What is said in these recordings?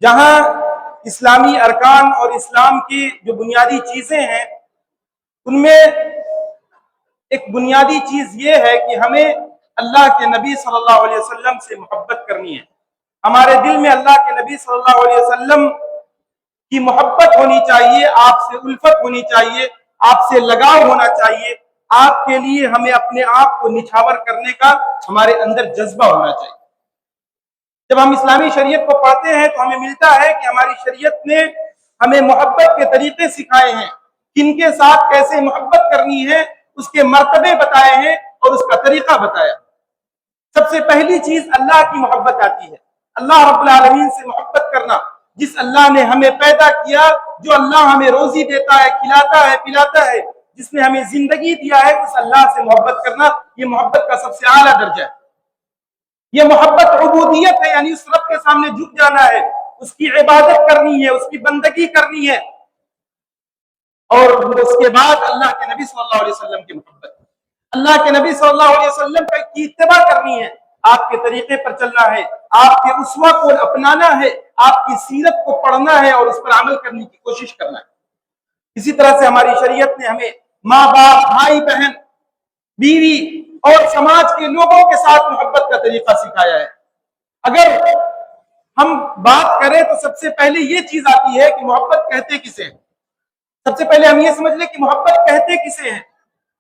جہاں اسلامی ارکان اور اسلام کی جو بنیادی چیزیں ہیں ان میں ایک بنیادی چیز یہ ہے کہ ہمیں اللہ کے نبی صلی اللہ علیہ وسلم سے محبت کرنی ہے. ہمارے دل میں اللہ کے نبی صلی اللہ علیہ وسلم کی محبت ہونی چاہیے، آپ سے الفت ہونی چاہیے، آپ سے لگاؤ ہونا چاہیے. آپ کے لیے ہمیں اپنے آپ کو نچھاور کرنے کا ہمارے اندر جذبہ ہونا چاہیے. جب ہم اسلامی شریعت کو پڑھتے ہیں تو ہمیں ملتا ہے کہ ہماری شریعت نے ہمیں محبت کے طریقے سکھائے ہیں، کن کے ساتھ کیسے محبت کرنی ہے اس کے مرتبے بتائے ہیں اور اس کا طریقہ بتایا. سب سے پہلی چیز اللہ کی محبت آتی ہے، اللہ رب العالمین سے محبت کرنا. جس اللہ نے ہمیں پیدا کیا، جو اللہ ہمیں روزی دیتا ہے، کھلاتا ہے، پلاتا ہے، جس نے ہمیں زندگی دیا ہے، اس اللہ سے محبت کرنا یہ محبت کا سب سے اعلیٰ درجہ ہے. یہ محبت عبودیت ہے، یعنی اس رب کے سامنے جھک جانا ہے، اس کی عبادت کرنی ہے، اس کی بندگی کرنی ہے. اور اس کے بعد اللہ کے نبی صلی اللہ علیہ وسلم کی محبت، اللہ کے نبی صلی اللہ علیہ وسلم کی اتباع کرنی ہے، آپ کے طریقے پر چلنا ہے، آپ کے اسوہ کو اپنانا ہے، آپ کی سیرت کو پڑھنا ہے اور اس پر عمل کرنے کی کوشش کرنا ہے. اسی طرح سے ہماری شریعت نے ہمیں ماں باپ، بھائی بہن، بیوی اور سماج کے لوگوں کے ساتھ محبت کا طریقہ سکھایا ہے. اگر ہم بات کریں تو سب سے پہلے یہ چیز آتی ہے کہ محبت کہتے کسے ہیں. سب سے پہلے ہم یہ سمجھ لیں کہ محبت کہتے کسے ہیں.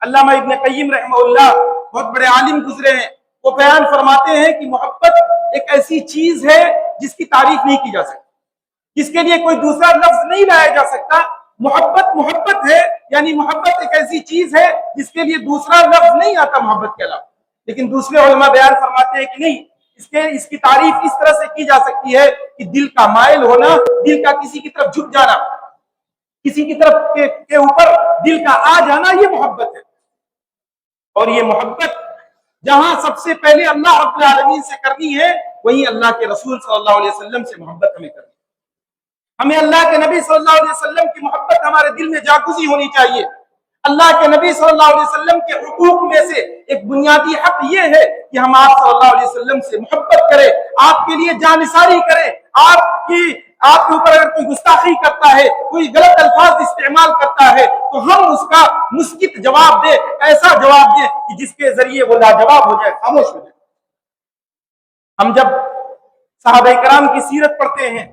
علامہ ابن قیم رحمہ اللہ بہت بڑے عالم گزرے ہیں، وہ بیان فرماتے ہیں کہ محبت ایک ایسی چیز ہے جس کی تعریف نہیں کی جا سکتی، جس کے لیے کوئی دوسرا لفظ نہیں لایا جا سکتا. محبت محبت ہے، یعنی محبت ایک ایسی چیز ہے جس کے لیے دوسرا لفظ نہیں آتا محبت کے علاوہ. لیکن دوسرے علماء بیان فرماتے ہیں کہ نہیں، اس کی تعریف اس طرح سے کی جا سکتی ہے کہ دل کا مائل ہونا، دل کا کسی کی طرف جھک جانا، کسی کی طرف کے اوپر دل کا آ جانا، یہ محبت ہے. اور یہ محبت جہاں سب سے پہلے اللہ رب العالمین سے کرنی ہے، وہیں اللہ کے رسول صلی اللہ علیہ وسلم سے محبت ہمیں کرنی ہے. ہمیں اللہ کے نبی صلی اللہ علیہ وسلم کی محبت ہمارے دل میں جاگزی ہونی چاہیے. اللہ کے نبی صلی اللہ علیہ وسلم کے حقوق میں سے ایک بنیادی حق یہ ہے کہ ہم آپ صلی اللہ علیہ وسلم سے محبت کریں، آپ کے لیے جانثاری کریں. آپ کے اوپر اگر کوئی گستاخی کرتا ہے، کوئی غلط الفاظ استعمال کرتا ہے تو ہم اس کا مسکت جواب دیں، ایسا جواب دیں کہ جس کے ذریعے وہ لاجواب ہو جائے، خاموش ہو جائے. ہم جب صحابہ کرام کی سیرت پڑھتے ہیں،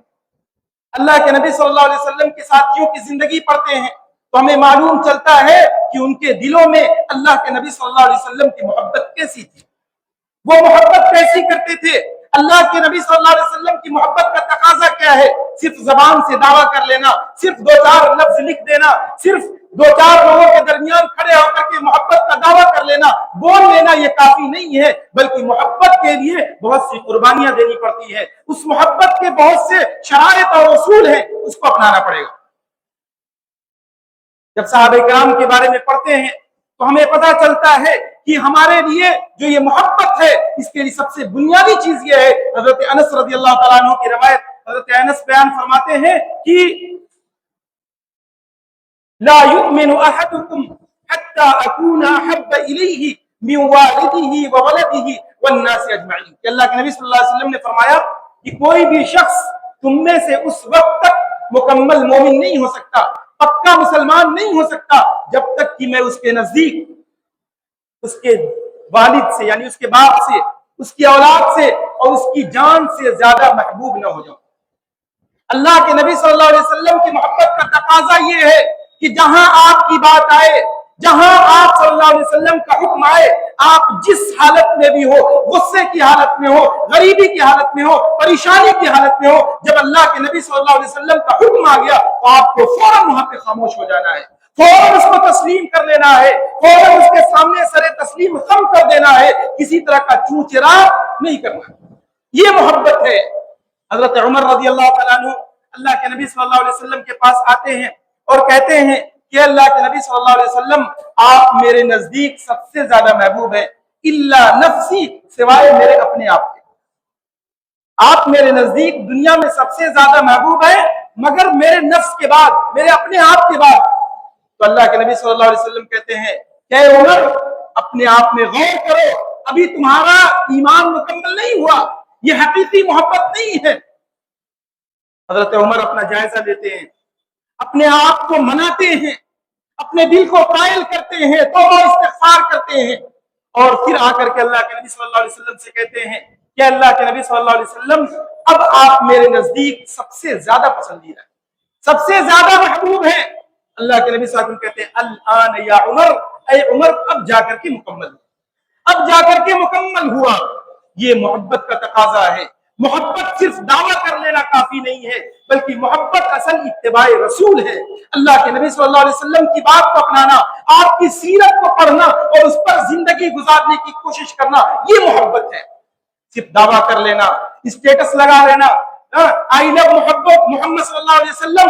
اللہ کے نبی صلی اللہ علیہ وسلم کے ساتھیوں کی زندگی پڑھتے ہیں، تو ہمیں معلوم چلتا ہے کہ ان کے دلوں میں اللہ کے نبی صلی اللہ علیہ وسلم کی محبت کیسی تھی، وہ محبت کیسی کرتے تھے. اللہ کے نبی صلی اللہ علیہ وسلم کی محبت کا تقاضا کیا ہے؟ صرف زبان سے دعویٰ کر لینا، صرف دو چار لفظ لکھ دینا، صرف دو چار لوگوں کے درمیان کھڑے ہو کر کے محبت کا دعویٰ کر لینا، بول لینا، یہ کافی نہیں ہے، بلکہ محبت کے لیے بہت سی قربانیاں دینی پڑتی ہے. اس محبت کے بہت سے شرائط اور اصول ہیں، اس کو اپنانا پڑے گا. جب صحابہ کرام کے بارے میں پڑھتے ہیں تو ہمیں پتہ چلتا ہے کہ ہمارے لیے جو یہ محبت ہے، اس کے لیے سب سے بنیادی چیز یہ ہے. حضرت انس رضی اللہ تعالیٰ عنہ کی روایت، حضرت انس بیان فرماتے ہیں کہ لا يؤمن احدكم حتى اكون احب اليه من والده وولده والناس اجمعين. کہ اللہ کے نبی صلی اللہ علیہ وسلم نے فرمایا کہ کوئی بھی شخص تم میں سے اس وقت تک مکمل مومن نہیں ہو سکتا، پکا مسلمان نہیں ہو سکتا، جب تک کہ میں اس کے نزدیک اس کے والد سے، یعنی اس کے باپ سے، اس کی اولاد سے اور اس کی جان سے زیادہ محبوب نہ ہو جاؤں. اللہ کے نبی صلی اللہ علیہ وسلم کی محبت کا تقاضا یہ ہے کہ جہاں آپ کی بات آئے، جہاں آپ صلی اللہ علیہ وسلم کا حکم آئے، آپ جس حالت میں بھی ہو، غصے کی حالت میں ہو، غریبی کی حالت میں ہو، پریشانی کی حالت میں ہو، جب اللہ کے نبی صلی اللہ علیہ وسلم کا حکم آ گیا تو آپ کو فوراً وہاں پہ خاموش ہو جانا ہے، فوراً اس کو تسلیم کر لینا ہے، فوراً اس کے سامنے سر تسلیم خم کر دینا ہے، کسی طرح کا چوں چراغ نہیں کرنا. یہ محبت ہے. حضرت عمر رضی اللہ تعالیٰ عنہ اللہ کے نبی صلی اللہ علیہ وسلم کے پاس آتے ہیں اور کہتے ہیں کہ اللہ کے نبی صلی اللہ علیہ وسلم، آپ میرے نزدیک سب سے زیادہ محبوب ہیں، الا نفسی، سوائے میرے اپنے آپ کے. آپ میرے نزدیک دنیا میں سب سے زیادہ محبوب ہیں، مگر میرے نفس کے بعد، میرے اپنے آپ کے بعد. تو اللہ کے نبی صلی اللہ علیہ وسلم کہتے ہیں کہ اے عمر، اپنے آپ میں غور کرو، ابھی تمہارا ایمان مکمل نہیں ہوا، یہ حقیقی محبت نہیں ہے. حضرت عمر اپنا جائزہ لیتے ہیں، اپنے آپ کو مناتے ہیں، اپنے دل کو قائل کرتے ہیں، توبہ استغفار کرتے ہیں، اور پھر آ کر کے اللہ کے نبی صلی اللہ علیہ وسلم سے کہتے ہیں کہ اللہ کے نبی صلی اللہ علیہ وسلم اب آپ میرے نزدیک سب سے زیادہ پسندیدہ ہیں، سب سے زیادہ محبوب ہیں۔ اللہ کے نبی صلی اللہ علیہ وسلم کہتے ہیں الآن یا عمر، اے عمر اب جا کر کے مکمل، اب جا کر کے مکمل ہوا۔ یہ محبت کا تقاضا ہے۔ محبت صرف دعویٰ کر لینا کافی نہیں ہے، بلکہ محبت اصل اتباع رسول ہے۔ اللہ کے نبی صلی اللہ علیہ وسلم کی بات کو اپنانا، آپ کی سیرت کو پڑھنا اور اس پر زندگی گزارنے کی کوشش کرنا، یہ محبت ہے۔ صرف دعویٰ کر لینا، اسٹیٹس لگا لینا، آئی لو محبت محمد صلی اللہ علیہ وسلم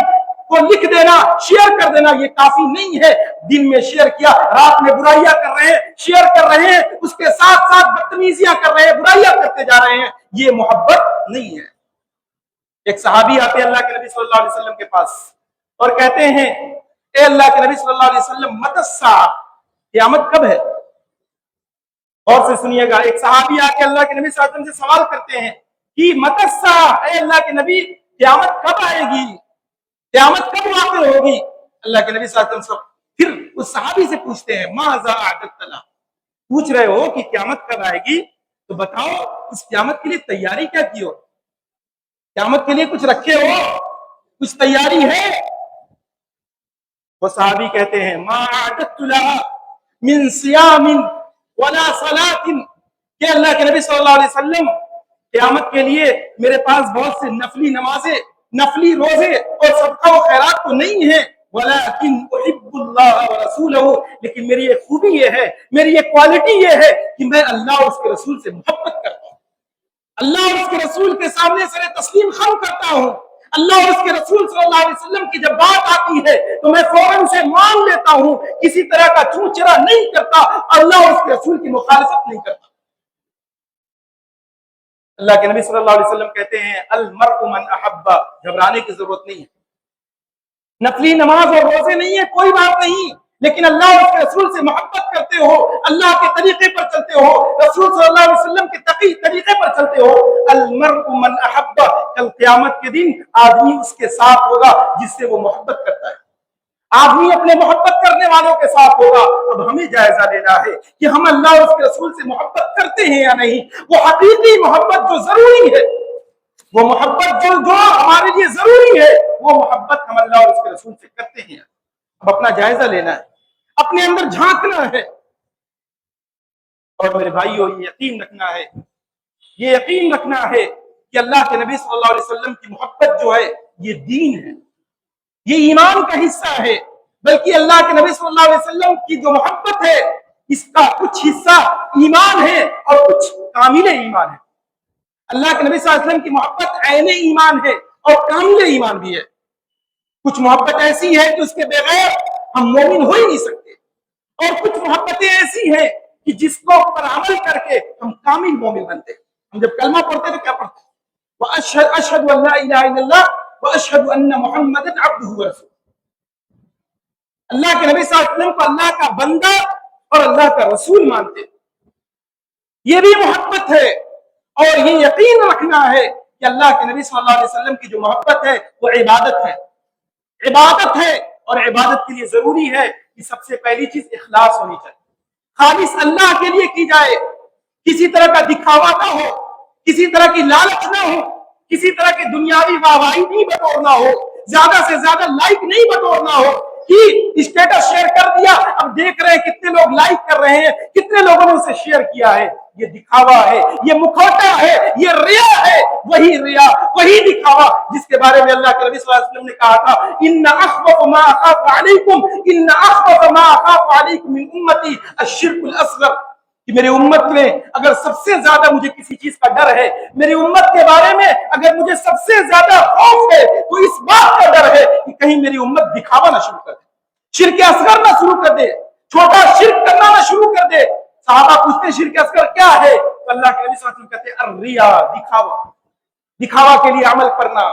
کو لکھ دینا، شیئر کر دینا، یہ کافی نہیں ہے۔ دن میں شیئر کیا، رات میں برائیاں کر رہے ہیں، شیئر کر رہے ہیں، اس کے ساتھ ساتھ بدتمیزیاں کر رہے ہیں، برائیاں کرتے جا رہے ہیں، یہ محبت نہیں ہے۔ ایک صحابی آتے ہیں اللہ کے نبی صلی اللہ علیہ وسلم کے پاس اور کہتے ہیں اے اللہ کے نبی صلی اللہ علیہ وسلم متی الساعہ، قیامت کب ہے؟ اور سے سنیے گا، ایک صحابی آ کے اللہ کے نبی صلی اللہ علیہ وسلم سے سوال کرتے ہیں کہ متی الساعہ، اے اللہ کے نبی قیامت کب آئے گی، قیامت کب واقع ہوگی؟ اللہ کے نبی صلی اللہ علیہ وسلم پھر اس صحابی سے پوچھتے ہیں ماذا اعددت لها، پوچھ رہے ہو کہ قیامت کب آئے گی تو بتاؤ اس قیامت کے لیے تیاری کیا کی ہو، قیامت کے لیے کچھ رکھے ہو، کچھ تیاری ہے؟ وہ صحابی کہتے ہیں ما اعددت لها من صيام ولا صلاۃ، کہ اللہ کے نبی صلی اللہ علیہ وسلم قیامت کے لیے میرے پاس بہت سے نفلی نمازیں، نفلی روزے اور صدقہ و خیرات تو نہیں ہے، ولیکن احب اللہ ورسولہ، لیکن میری ایک خوبی یہ ہے، میری ایک کوالٹی یہ ہے کہ میں اللہ اور اس کے رسول سے محبت کرتا ہوں، اللہ اور اس کے رسول کے سامنے سر تسلیم خم کرتا ہوں، اللہ اور اس کے رسول صلی اللہ علیہ وسلم کی جب بات آتی ہے تو میں فوراً سے مان لیتا ہوں، کسی طرح کا چونچرا نہیں کرتا، اللہ اور اس کے رسول کی مخالفت نہیں کرتا۔ اللہ کے نبی صلی اللہ علیہ وسلم کہتے ہیں المرء من احب، گھبرانے کی ضرورت نہیں ہے، نفلی نماز اور روزے نہیں ہے، کوئی بات نہیں، لیکن اللہ اور اس کے رسول سے محبت کرتے ہو، اللہ کے طریقے پر چلتے ہو، رسول صلی اللہ علیہ وسلم کے تقی طریقے پر چلتے ہو، المرء من احب، کل قیامت کے دن آدمی اس کے ساتھ ہوگا جس سے وہ محبت کرتا ہے، آدمی اپنے محبت کرنے والوں کے ساتھ ہوگا۔ اب ہمیں جائزہ لینا ہے کہ ہم اللہ اور اس کے رسول سے محبت کرتے ہیں یا نہیں، وہ حقیقی محبت جو ضروری ہے، وہ محبت جو ہمارے لیے ضروری ہے، وہ محبت ہم اللہ اور اس کے رسول سے کرتے ہیں۔ اب اپنا جائزہ لینا ہے، اپنے اندر جھانکنا ہے، اور میرے بھائیو یہ یقین رکھنا ہے، یہ یقین رکھنا ہے کہ اللہ کے نبی صلی اللہ علیہ وسلم کی محبت جو ہے یہ دین ہے، یہ ایمان کا حصہ ہے، بلکہ اللہ کے نبی صلی اللہ علیہ وسلم کی جو محبت ہے اس کا کچھ حصہ ایمان ہے اور کچھ کامل ایمان ہے۔ اللہ کے نبی صلی اللہ علیہ وسلم کی محبت عین ایمان ہے اور کامل ایمان بھی ہے۔ کچھ محبت ایسی ہے کہ اس کے بغیر ہم مومن ہو ہی نہیں سکتے، اور کچھ محبتیں ایسی ہیں کہ جس کو پر عمل کر کے ہم کامل مومن بنتے ہیں۔ ہم جب کلمہ پڑھتے تو کیا پڑھتے ہیں؟ وَأَشْهَدُ أَن لَا إِلَهَ إِلَّا اللَّهُ وَأَشْهَدُ أَنَّ مُحَمَّدًا عَبْدُهُ وَرَسُولُهُ۔ اللہ کے نبی صلی اللہ علیہ وسلم کو اللہ کا بندہ اور اللہ کا رسول مانتے ہیں، یہ بھی محبت ہے، اور یہ یقین رکھنا ہے کہ اللہ کے نبی صلی اللہ علیہ وسلم کی جو محبت ہے وہ عبادت ہے، عبادت ہے، اور عبادت کے لیے ضروری ہے کہ سب سے پہلی چیز اخلاص ہونی چاہیے، خالص اللہ کے لیے کی جائے، کسی طرح کا دکھاوا نہ ہو، کسی طرح کی لالچ نہ ہو، کسی طرح کی دنیاوی واہواہی نہیں بٹورنا ہو، زیادہ سے زیادہ لائک نہیں بٹورنا ہو کہ اسٹیٹس شیئر کر دیا، اب دیکھ رہے ہیں کتنے لوگ لائک کر رہے ہیں، کتنے لوگوں نے اسے شیئر کیا ہے۔ یہ دکھاوا ہے، یہ مکھوٹا ہے، یہ ریا ہے، وہی ریا، وہی دکھاوا جس کے بارے میں اللہ کے نبی صلی اللہ علیہ وسلم نے کہا تھا ان اخوف ما اخاف علیکم، ان اخوف ما اخاف علیکم من امتی الشرک الاصغر، کہ میری امت میں اگر سب سے زیادہ مجھے کسی چیز کا ڈر ہے، میری امت کے بارے میں اگر مجھے سب سے زیادہ خوف ہے تو اس بات کا ڈر ہے کہ کہیں میری امت دکھاوا نہ شروع کر دے، شرک اصغر نہ شروع کر دے، چھوٹا شرک کرنا نہ شروع کر دے۔ صحابہ پوچھتے شرک اصغر کیا ہے؟ تو اللہ کے نبی صلی اللہ علیہ وسلم کہتے ہیں الریا، دکھاوا، دکھاوا کے لیے عمل کرنا،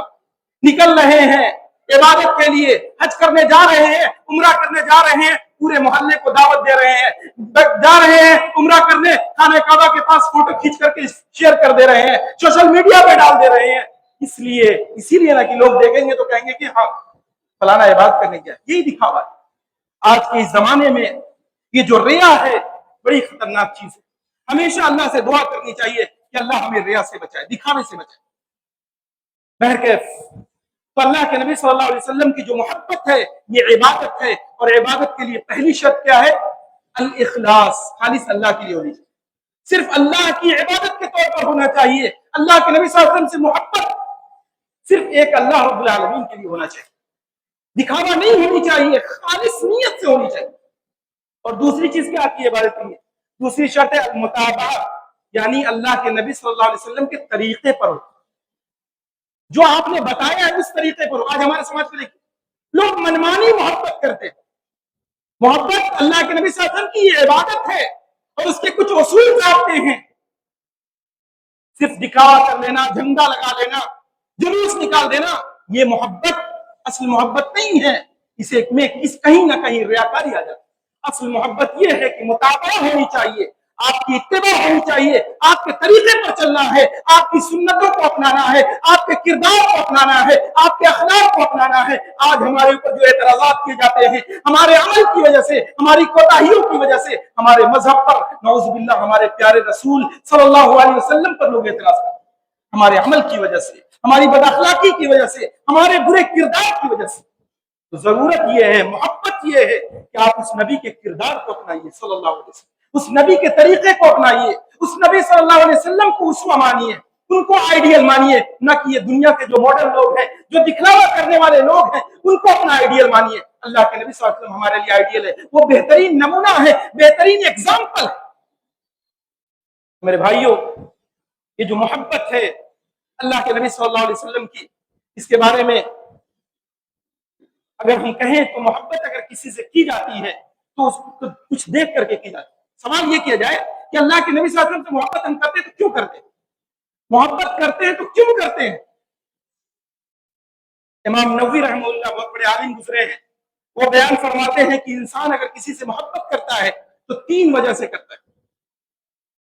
نکل رہے ہیں عبادت کے لیے، حج کرنے جا رہے ہیں، عمرہ کرنے جا رہے ہیں، پورے محلے کو دعوت دے رہے ہیں، جا رہے ہیں عمرہ کرنے، خانہ کعبہ کے پاس فوٹو کھینچ کر کے شیئر کر دے رہے ہیں، سوشل میڈیا پہ ڈال دے رہے ہیں، اسی لیے نا کہ لوگ دیکھیں گے تو کہیں گے کہ ہاں فلانا عبادت کرنے گیا، یہی دکھاوا ہے۔ آج کے اس زمانے میں یہ جو ریا ہے بڑی خطرناک چیز ہے۔ ہمیشہ اللہ سے دعا کرنی چاہیے کہ اللہ ہمیں ریا سے بچائے، دکھاوے سے بچائے۔ بہرکیف تو اللہ کے نبی صلی اللہ علیہ وسلم کی جو محبت ہے یہ عبادت ہے، اور عبادت کے لیے پہلی شرط کیا ہے؟ الاخلاص، خالص اللہ کے لیے ہونی چاہیے، صرف اللہ کی عبادت کے طور پر ہونا چاہیے۔ اللہ کے نبی صلی اللہ علیہ وسلم سے محبت صرف ایک اللہ رب العالمین کے لیے ہونا چاہیے، دکھاوا نہیں ہونی چاہیے، خالص نیت سے ہونی چاہیے۔ اور دوسری چیز کیا آتی ہے عبادت کے لیے؟ دوسری شرط ہے المتابعہ، یعنی اللہ کے نبی صلی اللہ علیہ وسلم کے طریقے پر ہو، جو آپ نے بتایا ہے اس طریقے پر ہو۔ آج ہمارے سماج میں دیکھیں لوگ منمانی محبت کرتے ہیں۔ محبت اللہ کے نبی صلی اللہ علیہ وسلم کی یہ عبادت ہے اور اس کے کچھ اصول ضابطے ہیں، صرف دکھاوا کر لینا، جھنڈا لگا لینا، جلوس نکال دینا، یہ محبت اصل محبت نہیں ہے، اسے میں کہیں نہ کہیں ریاکاری آ جاتی ہے۔ اصل محبت یہ ہے کہ متابعہ ہونی چاہیے، آپ کی اتباع ہونی چاہیے، آپ کے طریقے پر چلنا ہے، آپ کی سنتوں کو اپنانا ہے، آپ کے کردار کو اپنانا ہے، آپ کے اخلاق کو اپنانا ہے۔ آج ہمارے اوپر جو اعتراضات کیے جاتے ہیں ہمارے عمل کی وجہ سے، ہماری کوتاہیوں کی وجہ سے، ہمارے مذہب پر، نعوذ باللہ ہمارے پیارے رسول صلی اللہ علیہ وسلم پر لوگ اعتراض کرتے ہیں، ہمارے عمل کی وجہ سے، ہماری بد اخلاقی کی وجہ سے، ہمارے برے کردار کی وجہ سے۔ تو ضرورت یہ ہے، محبت یہ ہے کہ آپ اس نبی کے کردار کو اپنائیے صلی اللہ علیہ وسلم، اس نبی کے طریقے کو اپنائیے، اس نبی صلی اللہ علیہ وسلم کو اسوہ مانیے، ان کو آئیڈیل مانیے، نہ کہ یہ دنیا کے جو ماڈرن لوگ ہیں، جو دکھلاوا کرنے والے لوگ ہیں، ان کو اپنا آئیڈیل مانیے۔ اللہ کے نبی صلی اللہ علیہ وسلم ہمارے لیے آئیڈیل ہے، وہ بہترین نمونہ ہے، بہترین ایگزامپل ہے۔ میرے بھائیوں، یہ جو محبت ہے اللہ کے نبی صلی اللہ علیہ وسلم کی، اس کے بارے میں اگر ہم کہیں تو محبت اگر کسی سے کی جاتی ہے تو اس کو کچھ دیکھ کر کے کی جاتی ہے۔ سوال یہ کیا جائے کہ اللہ کے نبی صلی اللہ علیہ وسلم سے محبت ہم کرتے ہیں تو کیوں کرتے ہیں؟ محبت کرتے ہیں تو کیوں کرتے ہیں؟ امام نووی رحمہ اللہ بہت بڑے عالم گزرے ہیں، وہ بیان فرماتے ہیں کہ انسان اگر کسی سے محبت کرتا ہے تو 3 وجہ سے کرتا ہے۔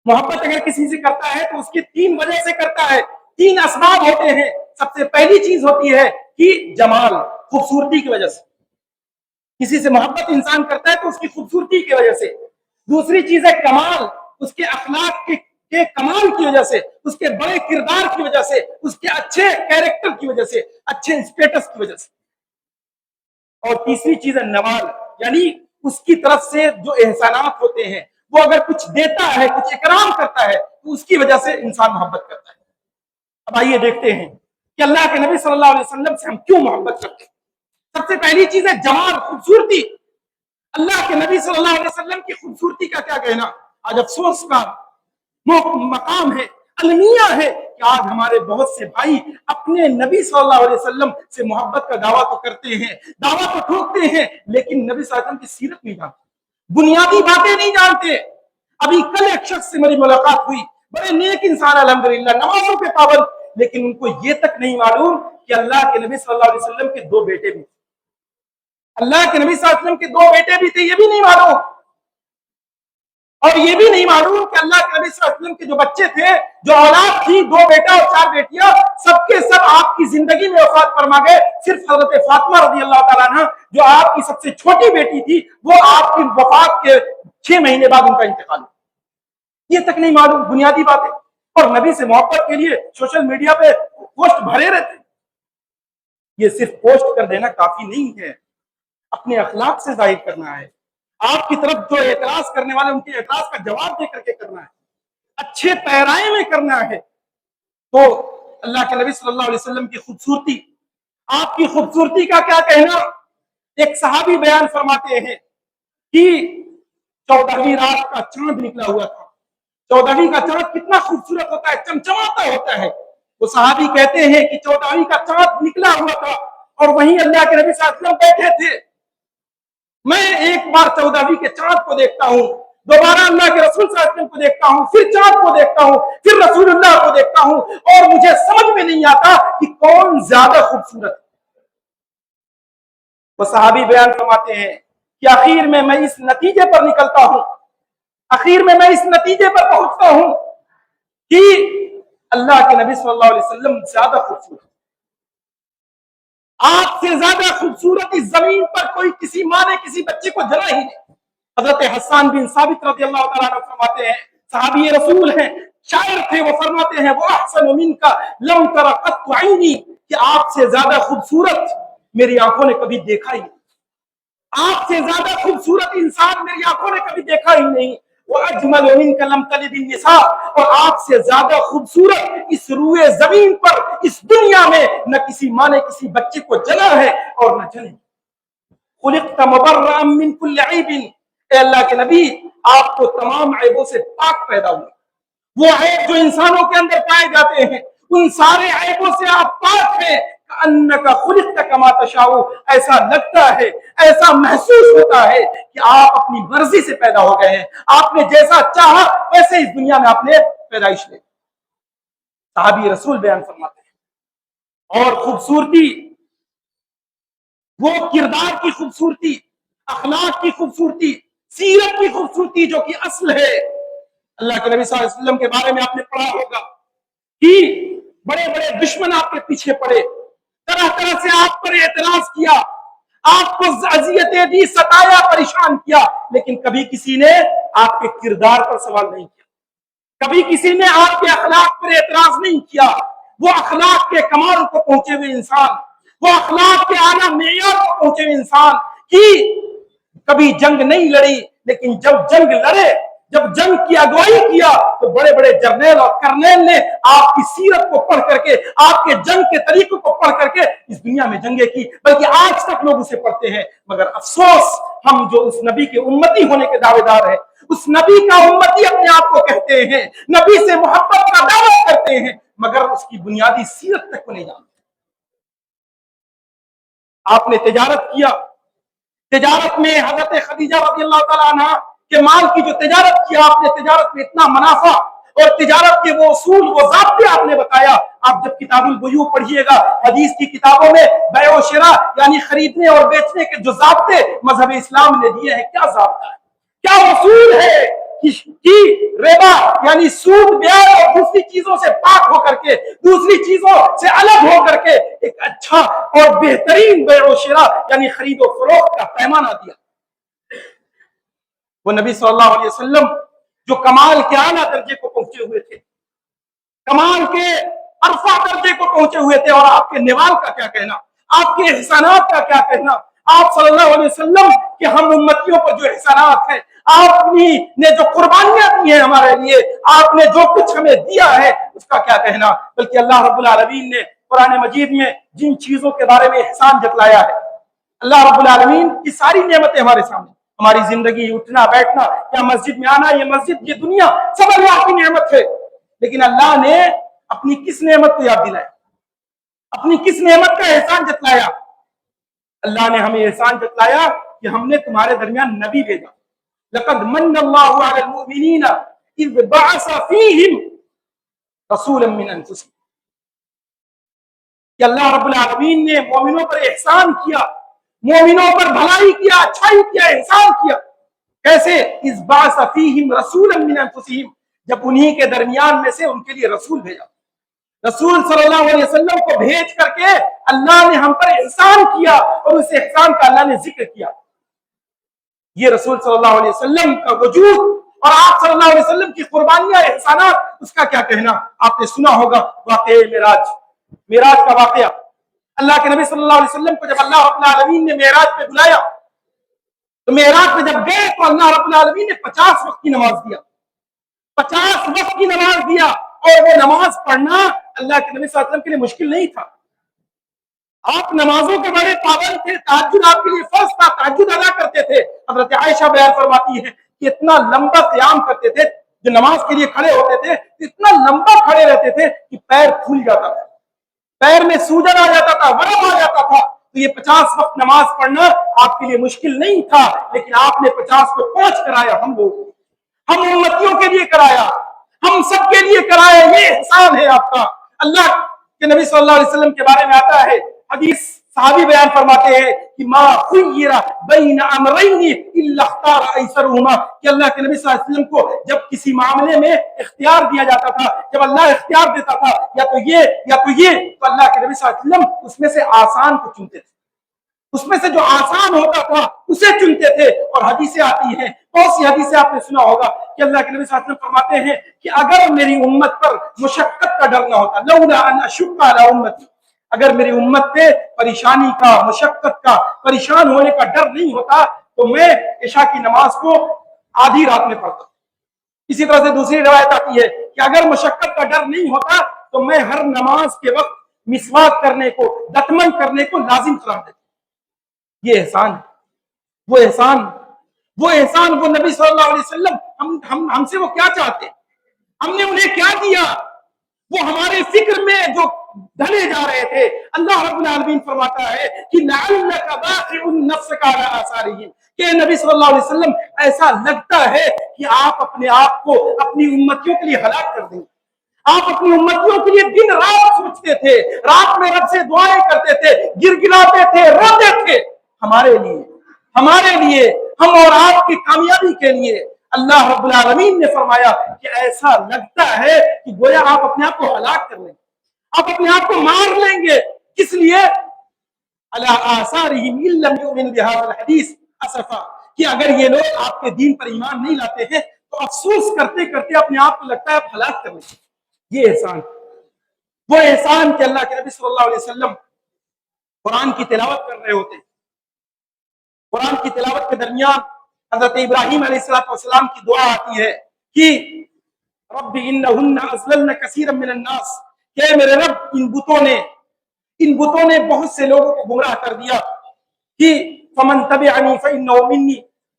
محبت اگر کسی سے کرتا ہے تو اس کی 3 وجہ سے کرتا ہے، 3 اسباب ہوتے ہیں۔ سب سے پہلی چیز ہوتی ہے کہ جمال، خوبصورتی کی وجہ سے، کسی سے محبت انسان کرتا ہے تو اس کی خوبصورتی کی وجہ سے۔ دوسری چیز ہے کمال، اس کے اخلاق کے کمال کی وجہ سے، اس کے بڑے کردار کی وجہ سے، اس کے اچھے کیریکٹر کی وجہ سے، اچھے اسٹیٹس کی وجہ سے۔ اور تیسری چیز ہے نوال، یعنی اس کی طرف سے جو احسانات ہوتے ہیں، وہ اگر کچھ دیتا ہے، کچھ اکرام کرتا ہے تو اس کی وجہ سے انسان محبت کرتا ہے۔ اب آئیے دیکھتے ہیں کہ اللہ کے نبی صلی اللہ علیہ وسلم سے ہم کیوں محبت کرتے ہیں۔ سب سے پہلی چیز ہے جمال، خوبصورتی۔ اللہ کے نبی صلی اللہ علیہ وسلم کی خوبصورتی کا کیا کہنا۔ آج افسوس کا مقام ہے، المیہ ہے کہ آج ہمارے بہت سے بھائی اپنے نبی صلی اللہ علیہ وسلم سے محبت کا دعویٰ تو کرتے ہیں، دعویٰ تو ٹھوکتے ہیں، لیکن نبی صلی اللہ علیہ وسلم کی سیرت نہیں جانتے، بنیادی باتیں نہیں جانتے۔ ابھی کل ایک شخص سے میری ملاقات ہوئی، بڑے نیک انسان الحمدللہ، نمازوں کے پابند، لیکن ان کو یہ تک نہیں معلوم کہ اللہ کے نبی صلی اللہ علیہ وسلم کے 2 بیٹے بھی تھے، اللہ کے نبی صلی اللہ علیہ وسلم کے 2 بیٹے بھی تھے، یہ بھی نہیں معلوم۔ اور یہ بھی نہیں معلوم کہ اللہ کے نبی صلی اللہ علیہ وسلم کے جو بچے تھے، جو اولاد تھی، 2 بیٹا اور 4 بیٹیاں، سب کے سب آپ کی زندگی میں وفات فرما گئے۔ صرف حضرت فاطمہ رضی اللہ تعالیٰ عنہ جو آپ کی سب سے چھوٹی بیٹی تھی، وہ آپ کی وفات کے 6 مہینے بعد ان کا انتقال ہوا۔ یہ تک نہیں معلوم، بنیادی باتیں۔ اور نبی سے محبت کے لیے سوشل میڈیا پہ پوسٹ بھرے رہتے ہیں۔ یہ صرف پوسٹ کر دینا کافی نہیں ہے، اپنے اخلاق سے ظاہر کرنا ہے، آپ کی طرف جو اعتراض کرنے والے ان کے اعتراض کا جواب دے کر کے کرنا ہے، اچھے پیرائے میں کرنا ہے۔ تو اللہ کے نبی صلی اللہ علیہ وسلم کی خوبصورتی، آپ کی خوبصورتی کا کیا کہنا۔ ایک صحابی بیان فرماتے ہیں کہ 14ویں رات کا چاند نکلا ہوا تھا۔ 14ویں کا چاند کتنا خوبصورت ہوتا ہے، چمچماتا ہوتا ہے۔ وہ صحابی کہتے ہیں کہ 14ویں کا چاند نکلا ہوا تھا اور وہیں اللہ کے نبی صلی اللہ علیہ وسلم بیٹھے تھے۔ میں ایک بار 14ویں کے چاند کو دیکھتا ہوں، دوبارہ اللہ کے رسول صلی اللہ علیہ وسلم کو دیکھتا ہوں، پھر چاند کو دیکھتا ہوں، پھر رسول اللہ کو دیکھتا ہوں، اور مجھے سمجھ میں نہیں آتا کہ کون زیادہ خوبصورت ہے۔ وہ صحابی بیان فرماتے ہیں کہ آخر میں اس نتیجے پر نکلتا ہوں، آخر میں اس نتیجے پر پہنچتا ہوں کہ اللہ کے نبی صلی اللہ علیہ وسلم زیادہ خوبصورت، آپ سے زیادہ خوبصورت اس زمین پر کوئی کسی ماں نے کسی بچے کو جنا ہی نہیں۔ حضرت حسان بن ثابت رضی اللہ تعالیٰ عنہ فرماتے ہیں، صحابی رسول ہیں، شاعر تھے، وہ فرماتے ہیں وہ احسن منک لم تر قط عینی، کہ آپ سے زیادہ خوبصورت میری آنکھوں نے کبھی دیکھا ہی نہیں، آپ سے زیادہ خوبصورت انسان میری آنکھوں نے کبھی دیکھا ہی نہیں۔ وَأَجْمَلُ مِنْكَ لَمْ تَلِدِ النِّسَاء، اور آپ سے زیادہ خوبصورت اس روئے زمین پر اس دنیا میں نہ کسی ماں نے کسی بچے کو جنا ہے اور نہ جنے۔ خُلِقْتَ مُبَرَّأً مِنْ كُلِّ عَيْبٍ، اے اللہ کے نبی آپ کو تمام عیبوں سے پاک پیدا ہوئے، وہ عیب جو انسانوں کے اندر پائے جاتے ہیں ان سارے عیبوں سے آپ پاک ہیں۔ کأنک خلقت کما تشاء، ایسا لگتا ہے، ایسا محسوس ہوتا ہے کہ آپ اپنی مرضی سے پیدا ہو گئے ہیں، آپ نے جیسا چاہا ویسے اس دنیا میں آپ نے پیدائش لی۔ صحابی رسول بیان فرماتے ہیں، اور خوبصورتی وہ کردار کی خوبصورتی، اخلاق کی خوبصورتی، سیرت کی خوبصورتی جو کہ اصل ہے۔ اللہ کے نبی صلی اللہ علیہ وسلم کے بارے میں آپ نے پڑھا ہوگا کہ بڑے بڑے دشمن آپ کے پیچھے پڑے، طرح طرح سے آپ پر اعتراض کیا، آپ کو اذیتیں دی، ستایا، پریشان کیا، لیکن کبھی کسی نے آپ کے کردار پر سوال نہیں کیا، کبھی کسی نے آپ کے اخلاق پر اعتراض نہیں کیا۔ وہ اخلاق کے کمال کو پہنچے ہوئے انسان، وہ اخلاق کے اعلیٰ معیار کو پہنچے ہوئے انسان کی کبھی جنگ نہیں لڑی، لیکن جب جنگ لڑے، جب جنگ کی اگوائی کیا تو بڑے بڑے جرنیل اور کرنیل نے آپ کی سیرت کو پڑھ کر کے، آپ کے جنگ کے طریقوں کو پڑھ کر کے اس دنیا میں جنگیں کی، بلکہ آج تک لوگ اسے پڑھتے ہیں۔ مگر افسوس، ہم جو اس نبی کے امتی ہونے کے دعوے دار ہیں، اس نبی کا امتی اپنے آپ کو کہتے ہیں، نبی سے محبت کا دعویٰ کرتے ہیں، مگر اس کی بنیادی سیرت تک کو نہیں جانتے۔ آپ نے تجارت کیا، تجارت میں حضرت خدیجہ رضی اللہ تعالیٰ عنہ کے مال کی جو تجارت کیا، آپ نے تجارت میں اتنا منافع اور تجارت کے وہ اصول، وہ ضابطے آپ نے بتایا۔ آپ جب کتاب البیوع پڑھیے گا، حدیث کی کتابوں میں بیع و شراء یعنی خریدنے اور بیچنے کے جو ضابطے مذہب اسلام نے دیے ہیں، کیا ضابطہ ہے، کیا اصول ہے کہ ربا یعنی سود، بیع اور دوسری چیزوں سے پاک ہو کر کے، دوسری چیزوں سے الگ ہو کر کے ایک اچھا اور بہترین بیع و شراء یعنی خرید و فروخت کا پیمانہ دیا۔ وہ نبی صلی اللہ علیہ وسلم جو کمال کے اعلیٰ درجے کو پہنچے ہوئے تھے، کمال کے ارفع درجے کو پہنچے ہوئے تھے، اور آپ کے نوال کا کیا کہنا، آپ کے احسانات کا کیا کہنا۔ آپ صلی اللہ علیہ وسلم کے ہم امتیوں پر جو احسانات ہیں، آپ نے جو قربانیاں دی ہیں ہمارے لیے، آپ نے جو کچھ ہمیں دیا ہے، اس کا کیا کہنا۔ بلکہ اللہ رب العالمین نے قرآن مجید میں جن چیزوں کے بارے میں احسان جتلایا ہے، اللہ رب العالمین کی ساری نعمتیں ہمارے سامنے، ہماری زندگی، اٹھنا بیٹھنا، یا مسجد میں آنا، یہ مسجد، یہ دنیا، سب اللہ کی نعمت ہے، لیکن اللہ نے اپنی کس نعمت کو یاد دلایا، اپنی کس نعمت کا احسان جتلایا؟ اللہ نے ہمیں احسان جتلایا کہ ہم نے تمہارے درمیان نبی بھیجا۔ لقد من اللہ علی المؤمنین اذ بعث فیہم رسولا من انفسہم، کہ اللہ رب العالمین نے مومنوں پر احسان کیا، مومنوں پر بھلائی کیا، اچھائی کیا، احسان کیا۔ کیسے؟ اذ بعث فیہم رسولا من انفسہم، جب انہی کے درمیان میں سے ان کے لیے رسول بھیجا، رسول صلی اللہ علیہ وسلم کو بھیج کر کے اللہ نے ہم پر احسان کیا، اور اس احسان کا اللہ نے ذکر کیا۔ یہ رسول صلی اللہ علیہ وسلم کا وجود اور آپ صلی اللہ علیہ وسلم کی قربانیاں، احسانات، اس کا کیا کہنا۔ آپ نے سنا ہوگا واقعہ معراج کا واقعہ۔ اللہ کے نبی صلی اللہ علیہ وسلم کو جب اللہ رب العالمین نے معراج پہ بلایا، تو معراج پہ جب گئے تو اللہ رب العالمین نے 50 وقت کی نماز دیا، 50 وقت کی نماز دیا، اور وہ نماز پڑھنا اللہ کے نبی صلی اللہ علیہ وسلم کے لیے مشکل نہیں تھا۔ آپ نمازوں کے بڑے پابند تھے، تہجد آپ کے لیے فرض تھا، تہجد ادا کرتے تھے۔ حضرت عائشہ بیان فرماتی ہے کہ اتنا لمبا قیام کرتے تھے، جو نماز کے لیے کھڑے ہوتے تھے اتنا لمبا کھڑے رہتے تھے کہ پیر پھول جاتا تھا، پیر میں سوجن آ جاتا تھا، ورم آ جاتا تھا۔ تو یہ 50 وقت نماز پڑھنا آپ کے لیے مشکل نہیں تھا، لیکن آپ نے 50 کو 5 کرایا، ہم لوگ، ہم امتیوں کے لیے کرایا، ہم سب کے لیے کرایا۔ یہ احسان ہے آپ کا۔ اللہ کے نبی صلی اللہ علیہ وسلم کے بارے میں آتا ہے حدیث صحابی بیان فرماتے ہیں کہ ما خیر بین امرین الا اختار ایسرهما، کہ اللہ کے نبی صلی اللہ علیہ وسلم کو جب کسی معاملے میں اختیار دیا جاتا تھا، جب اللہ اختیار دیتا تھا یا تو یہ یا تو یہ، تو اللہ کے نبی صلی اللہ علیہ وسلم اس میں سے آسان کو چنتے تھے، اس میں سے جو آسان ہوتا تھا اسے چنتے تھے۔ اور حدیثیں آتی ہیں، بہت سی حدیثیں آپ نے سنا ہوگا کہ اللہ کے نبی صلی اللہ علیہ وسلم فرماتے ہیں کہ اگر میری امت پر مشقت کا ڈر نہ ہوتا، لولا ان اشق علی امتی، اگر میری امت پہ پریشانی کا، مشقت کا، پریشان ہونے کا ڈر نہیں ہوتا تو میں عشاء کی نماز کو آدھی رات میں پڑھتا۔ اسی طرح سے دوسری روایت آتی ہے کہ اگر مشقت کا ڈر نہیں ہوتا تو میں ہر نماز کے وقت مسواک کرنے کو، دتمن کرنے کو لازم قرار دیتا۔ یہ احسان، وہ احسان، وہ احسان، وہ نبی صلی اللہ علیہ وسلم ہم سے وہ کیا چاہتے ہیں، ہم نے انہیں کیا دیا، وہ ہمارے فکر میں جو ڈھلے جا رہے تھے۔ اللہ رب العالمین فرماتا ہے کہ لعلک باخع نفسک علی آثارہم، کہ نبی صلی اللہ علیہ وسلم ایسا لگتا ہے کہ آپ اپنے آپ کو اپنی امتیوں کے لیے ہلاک کر دیں۔ آپ اپنی امتیوں کے لیے دن رات سوچتے تھے، رات میں رب سے دعائیں کرتے تھے، گر گراتے تھے، روتے تھے ہمارے لیے، ہم اور آپ کی کامیابی کے لیے۔ اللہ رب العالمین نے فرمایا کہ ایسا لگتا ہے کہ گویا آپ اپنے آپ کو ہلاک کر لیں گے، آپ اپنے آپ کو مار لیں گے۔ کس لیے؟ علی آثارہم ان لم یؤمنوا بہذا الحدیث اسفا، کہ اگر یہ لوگ آپ کے دین پر ایمان نہیں لاتے ہیں تو افسوس کرتے کرتے اپنے آپ کو لگتا ہے آپ ہلاک کر لیں گے۔ یہ احسان، وہ احسان کہ اللہ کے نبی صلی اللہ علیہ وسلم قرآن کی تلاوت کر رہے ہوتے ہیں، قرآن کی تلاوت کے درمیان حضرت ابراہیم علیہ السلام کی دعا آتی ہے کہ رب انہن اضللن کثیرا من الناس، کہ میرے رب ان بتوں نے بہت سے لوگوں کو گمراہ کر دیا، کہ فمن تبعنی فانہ منی،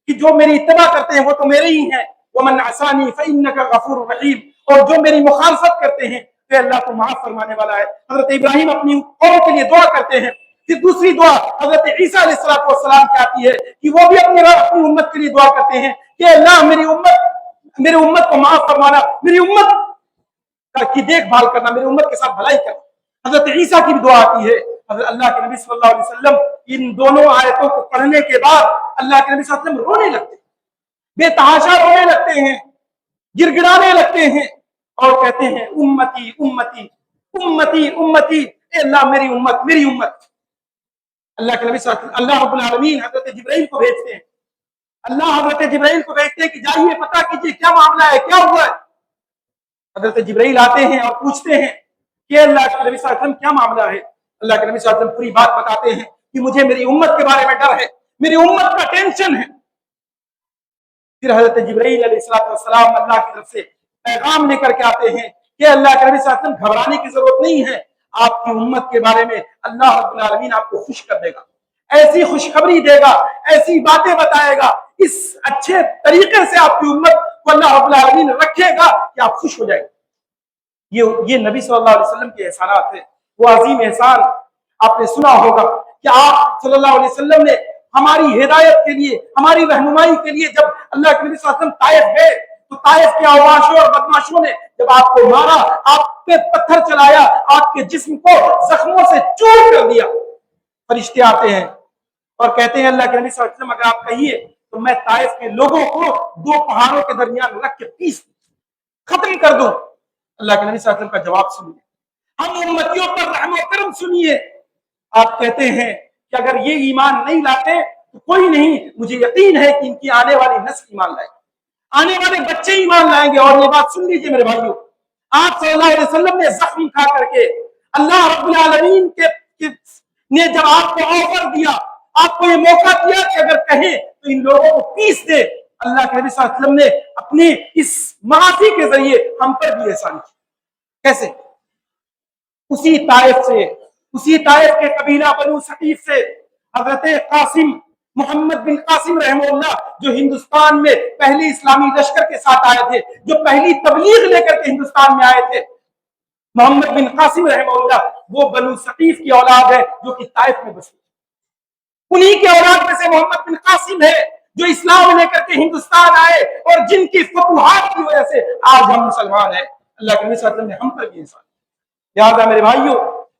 کہ جو میری اتباع کرتے ہیں وہ تو میرے ہی ہیں، ومن عصانی فانک غفور رحیم، اور جو میری مخالفت کرتے ہیں تو اللہ کو معاف فرمانے والا ہے۔ حضرت ابراہیم اپنی قوم کے لیے دعا کرتے ہیں۔ پھر دوسری دعا حضرت عیسیٰ علیہ السلام کی آتی ہے کہ وہ بھی اپنی امت کے لیے دعا کرتے ہیں کہ اللہ میری امت کو معاف فرمانا، میری امت کی دیکھ بھال کرنا، میری امت کے ساتھ بھلائی کرنا۔ حضرت عیسیٰ کی بھی دعا آتی ہے۔ حضرت اللہ کے نبی صلی اللہ علیہ وسلم ان دونوں آیتوں کو پڑھنے کے بعد اللہ کے نبی صلی اللہ علیہ وسلم رونے لگتے ہیں، بے تحاشا رونے لگتے ہیں، گر گرانے لگتے ہیں اور کہتے ہیں امتی امتی امتی امتی، اے اللہ میری امت۔ اللہ کے نبی صلی اللہ علیہ وسلم، اللہ رب العالمین حضرت جبرائیل کو بھیجتے ہیں، کہ جائیے پتہ کیجیے کیا معاملہ ہے، کیا ہوا ہے۔ حضرت جبرائیل آتے ہیں اور پوچھتے ہیں کہ اللہ کے نبی صلی اللہ علیہ وسلم کیا معاملہ ہے۔ اللہ کے نبی صلی اللہ علیہ وسلم پوری بات بتاتے ہیں کہ مجھے میری امت کے بارے میں ڈر ہے، میری امت کا ٹینشن ہے۔ پھر حضرت جبرائیل علیہ السلام اللہ کی طرف سے پیغام لے کر کے آتے ہیں کہ اللہ کے نبی صلی اللہ علیہ وسلم گھبرانے کی ضرورت نہیں ہے، آپ کی امت کے بارے میں اللہ رب العالمین آپ کو خوش کر دے گا، ایسی خوشخبری دے گا، ایسی باتیں بتائے گا، اس اچھے طریقے سے آپ کی امت کو اللہ رب العالمین رکھے گا کہ آپ خوش ہو جائیں گے۔ یہ نبی صلی اللہ علیہ وسلم کے احسانات ہیں، وہ عظیم احسان۔ آپ نے سنا ہوگا کہ آپ صلی اللہ علیہ وسلم نے ہماری ہدایت کے لیے، ہماری رہنمائی کے لیے جب اللہ کے نبی صلی اللہ علیہ وسلم طائف گئے تو طائف کے اواشوں اور بدماشوں نے جب آپ کو مارا، آپ پہ پتھر چلایا، آپ کے جسم کو زخموں سے چور کر دیا، فرشتے آتے ہیں اور کہتے ہیں اللہ کے نبی صلی اللہ علیہ وسلم اگر آپ کہیے تو میں طائف کے لوگوں کو دو پہاڑوں کے درمیان رکھ کے پیس ختم کر دوں۔ اللہ کے نبی صلی اللہ علیہ وسلم کا جواب سنیے، ہم امتیوں پر رحم و کرم سنیے۔ آپ کہتے ہیں کہ اگر یہ ایمان نہیں لاتے تو کوئی نہیں، مجھے یقین ہے کہ ان کی آنے والی نسل ایمان لائے گی، آنے والے بچے ایمان لائیں گے۔ اور یہ بات سن لیجیے میرے بھائیوں، آپ صلی اللہ علیہ وسلم نے زخم کھا کر کے اللہ رب العالمین نے جب آپ کو آفر دیا، آپ کو یہ موقع دیا کہ اگر کہیں تو ان لوگوں کو پیس دے، اللہ کے نبی صلی اللہ علیہ وسلم نے اپنی اس معافی کے ذریعے ہم پر بھی احسان کیا۔ کیسے؟ اسی طائف کے قبیلہ بنو ثقیف سے حضرت قاسم، محمد بن قاسم رحمہ اللہ، جو ہندوستان میں پہلی اسلامی لشکر کے ساتھ آئے تھے، جو پہلی تبلیغ لے کر کے ہندوستان میں آئے تھے، محمد بن قاسم رحمہ اللہ وہ بنو ثقیف کی اولاد ہے جو کہ طائف میں بسی، انہی کے اولاد میں سے محمد بن قاسم ہے جو اسلام لے کر کے ہندوستان آئے اور جن کی فتوحات کی وجہ سے آج ہم مسلمان ہیں۔ اللہ کے نبی صلی اللہ علیہ وسلم نے ہم پر بھی احسان۔ لہٰذا میرے بھائیوں،